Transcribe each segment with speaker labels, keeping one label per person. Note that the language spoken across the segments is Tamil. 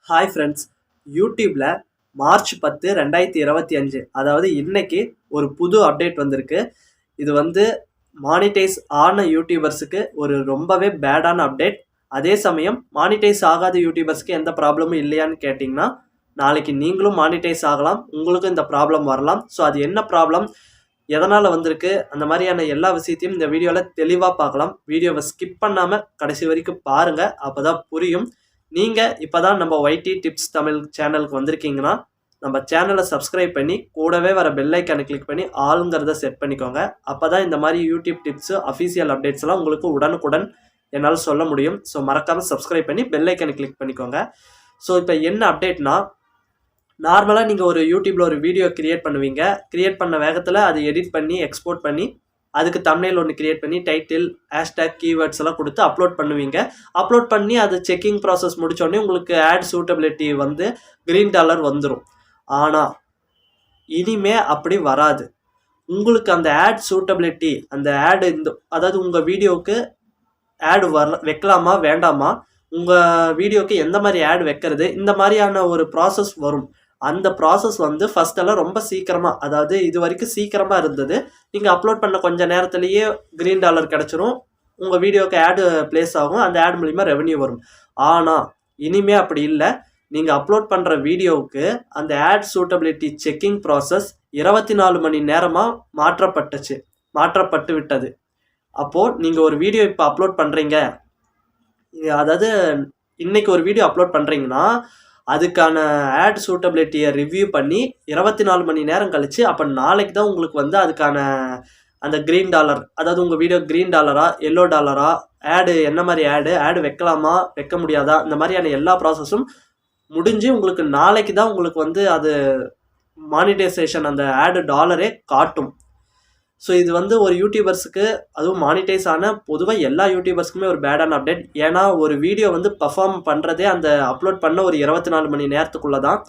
Speaker 1: ஹாய் ஃப்ரெண்ட்ஸ், யூடியூப்ல மார்ச் 10 2025 அதாவது இன்னைக்கு ஒரு புது அப்டேட் வந்திருக்கு. இது மானிட்டைஸ் ஆன யூடியூபர்ஸுக்கு ஒரு ரொம்பவே பேடான அப்டேட். அதே சமயம் மானிட்டைஸ் ஆகாத யூடியூபர்ஸ்க்கு எந்த ப்ராப்ளமும் இல்லையான்னு கேட்டிங்கன்னா, நாளைக்கு நீங்களும் மானிட்டைஸ் ஆகலாம், உங்களுக்கும் இந்த ப்ராப்ளம் வரலாம். ஸோ அது என்ன ப்ராப்ளம், எதனால் வந்திருக்கு, அந்த மாதிரியான எல்லா விஷயத்தையும் இந்த வீடியோவில் தெளிவாக பார்க்கலாம். வீடியோவை ஸ்கிப் பண்ணாமல் கடைசி வரைக்கும் பாருங்கள், அப்போ தான் புரியும். நீங்கள் இப்போ தான் நம்ம ஒய்டி டிப்ஸ் தமிழ் சேனலுக்கு வந்திருக்கீங்கன்னா நம்ம சேனலை சப்ஸ்கிரைப் பண்ணி கூடவே வர பெல் ஐக்கானை கிளிக் பண்ணி ஆளுங்கிறத செட் பண்ணிக்கோங்க. அப்போ தான் இந்த மாதிரி யூடியூப் டிப்ஸு அஃபீஷியல் அப்டேட்ஸ்லாம் உங்களுக்கு உடனுக்குடன் என்னால் சொல்ல முடியும். ஸோ மறக்காமல் சப்ஸ்கிரைப் பண்ணி பெல் ஐக்கானை கிளிக் பண்ணிக்கோங்க. ஸோ இப்போ என்ன அப்டேட்னா, நார்மலாக நீங்கள் ஒரு யூடியூப்பில் ஒரு வீடியோ கிரியேட் பண்ணுவீங்க. கிரியேட் பண்ண வேகத்தில் அதை எடிட் பண்ணி எக்ஸ்போர்ட் பண்ணி அதுக்கு தம்ப்நெயில் ஒன்று கிரியேட் பண்ணி டைட்டில் ஹேஷ்டேக் கீவேர்ட்ஸ் எல்லாம் கொடுத்து அப்லோட் பண்ணுவீங்க. அப்லோட் பண்ணி அது செக்கிங் ப்ராசஸ் முடித்தோடனே உங்களுக்கு ஆட் சூட்டபிலிட்டி $green வந்துடும். ஆனால் இனிமே அப்படி வராது. உங்களுக்கு அந்த ஆட் சூட்டபிலிட்டி, அந்த ஆடு அதாவது உங்கள் வீடியோவுக்கு ஆடு வைக்கலாமா வேண்டாமா, உங்கள் வீடியோவுக்கு எந்த மாதிரி ஆட் வைக்கிறது, இந்த மாதிரியான ஒரு ப்ராசஸ் வரும். அந்த ப்ராசஸ் ஃபஸ்ட்டெல்லாம் ரொம்ப சீக்கிரமாக, அதாவது இது வரைக்கும் சீக்கிரமாக இருந்தது. நீங்கள் அப்லோட் பண்ண கொஞ்சம் நேரத்துலேயே $green கிடச்சிரும், உங்கள் வீடியோவுக்கு ஆடு ப்ளேஸ் ஆகும், அந்த ஆட் மூலிமா ரெவன்யூ வரும். ஆனால் இனிமே அப்படி இல்லை. நீங்கள் அப்லோட் பண்ணுற வீடியோவுக்கு அந்த ஆட் சூட்டபிலிட்டி செக்கிங் ப்ராசஸ் 24 மணி நேரமாக மாற்றப்பட்டு விட்டது. அப்போது நீங்கள் ஒரு வீடியோ இப்போ அப்லோட் பண்ணுறீங்க, அதாவது இன்றைக்கி ஒரு வீடியோ அப்லோட் பண்ணுறீங்கன்னா அதுக்கான ஆட் சூட்டபிலிட்டியை ரிவ்யூ பண்ணி 24 மணி நேரம் கழித்து அப்போ நாளைக்கு தான் உங்களுக்கு அதுக்கான அந்த $green, அதாவது உங்கள் வீடியோ $green எல்லோ ஆடு என்ன மாதிரி ஆடு வைக்கலாமா வைக்க முடியாதா, இந்த மாதிரியான எல்லா ப்ராசஸும் முடிஞ்சு உங்களுக்கு நாளைக்கு தான் உங்களுக்கு அது மானிட்டைசேஷன் அந்த ஆடு டாலரே காட்டும். ஸோ இது ஒரு யூடியூபர்ஸுக்கு, அதுவும் மானிட்டைஸ் ஆன பொதுவாக எல்லா யூடியூபர்ஸுக்குமே ஒரு பேடான அப்டேட். ஏன்னா ஒரு வீடியோ பர்ஃபார்ம் பண்ணுறதே அந்த அப்லோட் பண்ண ஒரு 24 மணி நேரத்துக்குள்ளே தான்.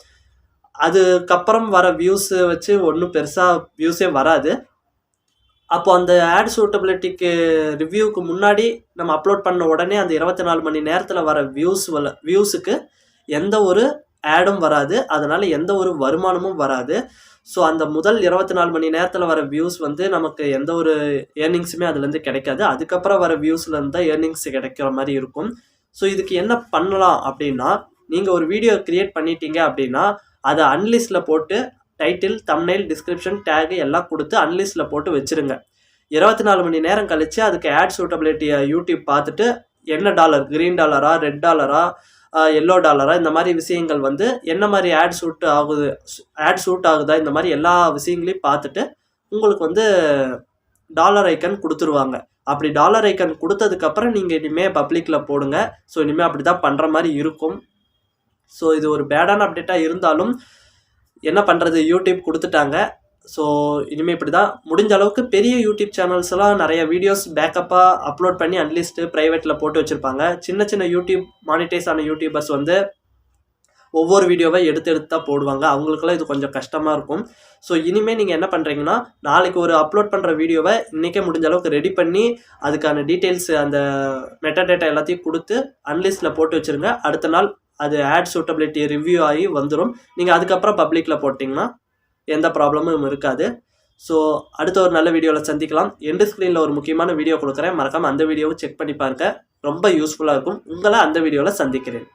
Speaker 1: அதுக்கப்புறம் வர வியூஸை வச்சு ஒன்றும் பெருசாக வியூஸே வராது. அப்போது அந்த ஆட் சூட்டபிலிட்டிக்கு ரிவ்யூவுக்கு முன்னாடி நம்ம அப்லோட் பண்ண உடனே அந்த 24 மணி நேரத்தில் வர வியூஸுக்கு எந்த ஒரு ஆடும் வராது, அதனால் எந்த ஒரு வருமானமும் வராது. ஸோ அந்த முதல் 24 மணி நேரத்தில் வர வியூஸ் நமக்கு எந்த ஒரு ஏர்னிங்ஸுமே அதுலேருந்து கிடைக்காது. அதுக்கப்புறம் வர வியூஸ்லேருந்து தான் ஏர்னிங்ஸ் கிடைக்கிற மாதிரி இருக்கும். ஸோ இதுக்கு என்ன பண்ணலாம் அப்படின்னா, நீங்கள் ஒரு வீடியோ க்ரியேட் பண்ணிட்டீங்க அப்படின்னா அதை அன்லிஸ்ட்டில் போட்டு டைட்டில், தம்ப்நெயில், டிஸ்கிரிப்ஷன், டேகு எல்லாம் கொடுத்து அன்லிஸ்ட்டில் போட்டு வச்சுருங்க. 24 மணி நேரம் கழித்து அதுக்கு ஆட் சூட்டபிலிட்டியை யூடியூப் பார்த்துட்டு என்ன $green, ரெட் எல்லோ இந்த மாதிரி விஷயங்கள் என்ன மாதிரி ஆட் சூட் ஆகுதா, இந்த மாதிரி எல்லா விஷயங்களையும் பார்த்துட்டு உங்களுக்கு டாலர் ஐக்கன் கொடுத்துருவாங்க. அப்படி டாலர் ஐக்கன் கொடுத்ததுக்கப்புறம் நீங்கள் இனிமேல் பப்ளிக்கில் போடுங்க. ஸோ இனிமேல் அப்படி தான் பண்ணுற மாதிரி இருக்கும். ஸோ இது ஒரு பேடான அப்டேட்டாக இருந்தாலும் என்ன பண்ணுறது, யூடியூப் கொடுத்துட்டாங்க. ஸோ இனிமேல் இப்படி தான். முடிஞ்ச அளவுக்கு பெரிய யூடியூப் சேனல்ஸ்லாம் நிறைய வீடியோஸ் பேக்கப்பாக அப்லோட் பண்ணி அன்லிஸ்ட்டு ப்ரைவேட்டில் போட்டு வச்சுருப்பாங்க. சின்ன சின்ன யூடியூப் மானிட்டைஸ் ஆன யூடியூபர்ஸ் ஒவ்வொரு வீடியோவை எடுத்து தான் போடுவாங்க. அவங்களுக்குலாம் இது கொஞ்சம் கஷ்டமாக இருக்கும். ஸோ இனிமேல் நீங்கள் என்ன பண்ணுறீங்கன்னா, நாளைக்கு ஒரு அப்லோட் பண்ணுற வீடியோவை இன்றைக்கே முடிஞ்ச அளவுக்கு ரெடி பண்ணி அதுக்கான டீட்டெயில்ஸு, அந்த மெட்டாடேட்டா எல்லாத்தையும் கொடுத்து அன்லிஸ்ட்டில் போட்டு வச்சுருங்க. அடுத்த நாள் அது ஆட் சூட்டபிலிட்டி ரிவ்யூ ஆகி வந்துடும். நீங்கள் அதுக்கப்புறம் பப்ளிக்கில் போட்டிங்கன்னா எந்த ப்ராப்ளமும் இருக்காது. ஸோ அடுத்த ஒரு நல்ல வீடியோவில் சந்திக்கலாம். எண்டு ஸ்க்ரீனில் ஒரு முக்கியமான வீடியோ கொடுக்குறேன், மறக்காமல் அந்த வீடியோவை செக் பண்ணி பாருங்கள். ரொம்ப யூஸ்ஃபுல்லாக இருக்கும். உங்களை அந்த வீடியோவில் சந்திக்கிறேன்.